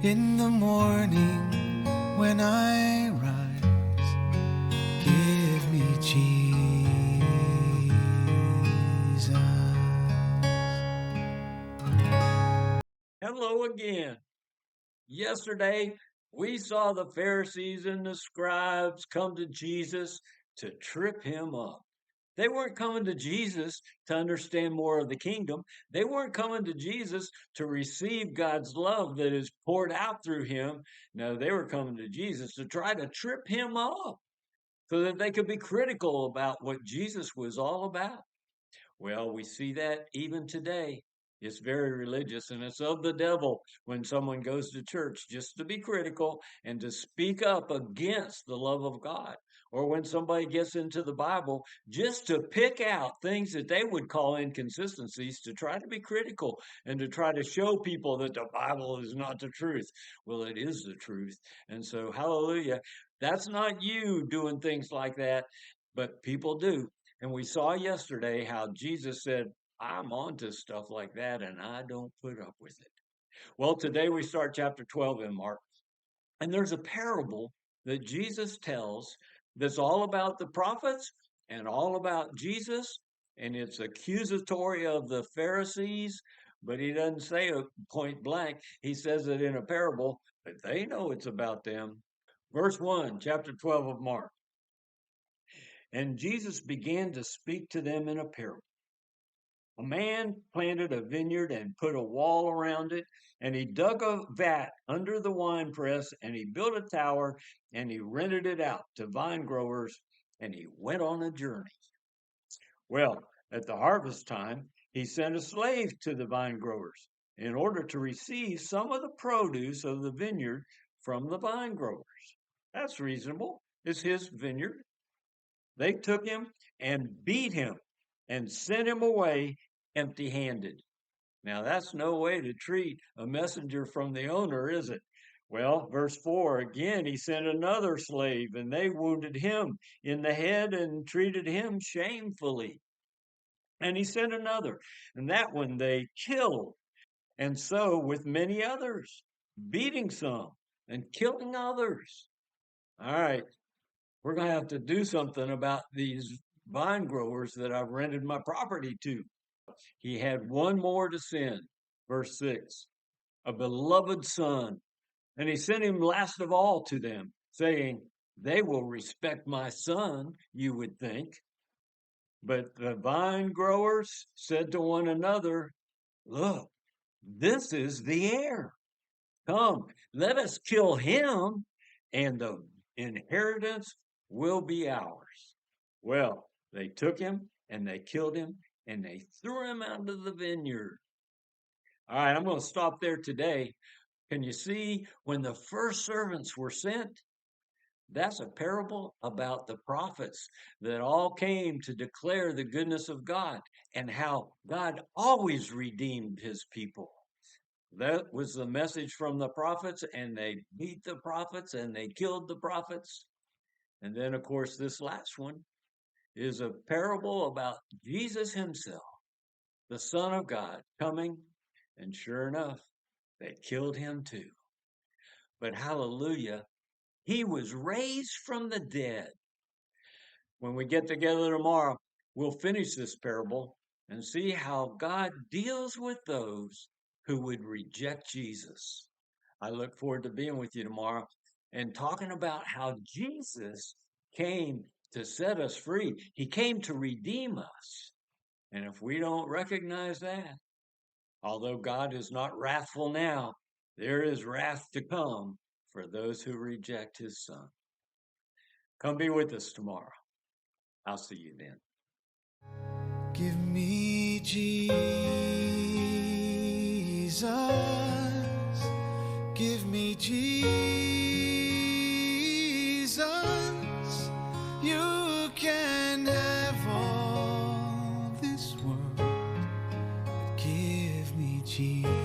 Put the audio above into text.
In the morning when I rise, give me Jesus. Hello again. Yesterday, we saw the Pharisees and the scribes come to Jesus to trip him up. They weren't coming to Jesus to understand more of the kingdom. They weren't coming to Jesus to receive God's love that is poured out through him. No, they were coming to Jesus to try to trip him up so that they could be critical about what Jesus was all about. Well, we see that even today. It's very religious and it's of the devil when someone goes to church just to be critical and to speak up against the love of God. Or when somebody gets into the Bible just to pick out things that they would call inconsistencies to try to be critical and to try to show people that the Bible is not the truth. Well, it is the truth. And so, hallelujah. That's not you doing things like that, but people do. And we saw yesterday how Jesus said, I'm on to stuff like that and I don't put up with it. Well, today we start chapter 12 in Mark, and there's a parable that Jesus tells that's all about the prophets and all about Jesus, and it's accusatory of the Pharisees, but he doesn't say it point blank. He says it in a parable, but they know it's about them. Verse 1, chapter 12 of Mark. And Jesus began to speak to them in a parable. A man planted a vineyard and put a wall around it, and he dug a vat under the winepress, and he built a tower, and he rented it out to vine growers, and he went on a journey. Well, at the harvest time, he sent a slave to the vine growers in order to receive some of the produce of the vineyard from the vine growers. That's reasonable. It's his vineyard. They took him and beat him and sent him away empty-handed. Now, that's no way to treat a messenger from the owner, is it? Well, verse 4, again, he sent another slave, and they wounded him in the head and treated him shamefully. And he sent another, and that one they killed. And so with many others, beating some and killing others. All right, we're going to have to do something about these vine growers that I've rented my property to. He had one more to send, verse 6, a beloved son. And he sent him last of all to them, saying, they will respect my son, you would think. But the vine growers said to one another, look, this is the heir. Come, let us kill him, and the inheritance will be ours. Well, they took him and they killed him and they threw him out of the vineyard. All right, I'm going to stop there today. Can you see when the first servants were sent? That's a parable about the prophets that all came to declare the goodness of God and how God always redeemed his people. That was the message from the prophets, and they beat the prophets and they killed the prophets. And then, of course, this last one is a parable about Jesus himself, the Son of God, coming, and sure enough, they killed him too. But hallelujah, he was raised from the dead. When we get together tomorrow, we'll finish this parable and see how God deals with those who would reject Jesus. I look forward to being with you tomorrow and talking about how Jesus came to set us free. He came to redeem us. And if we don't recognize that, although God is not wrathful now, there is wrath to come for those who reject his son. Come be with us tomorrow. I'll see you then. Give me Jesus. Give me Jesus. You can have all this world, but give me Jesus.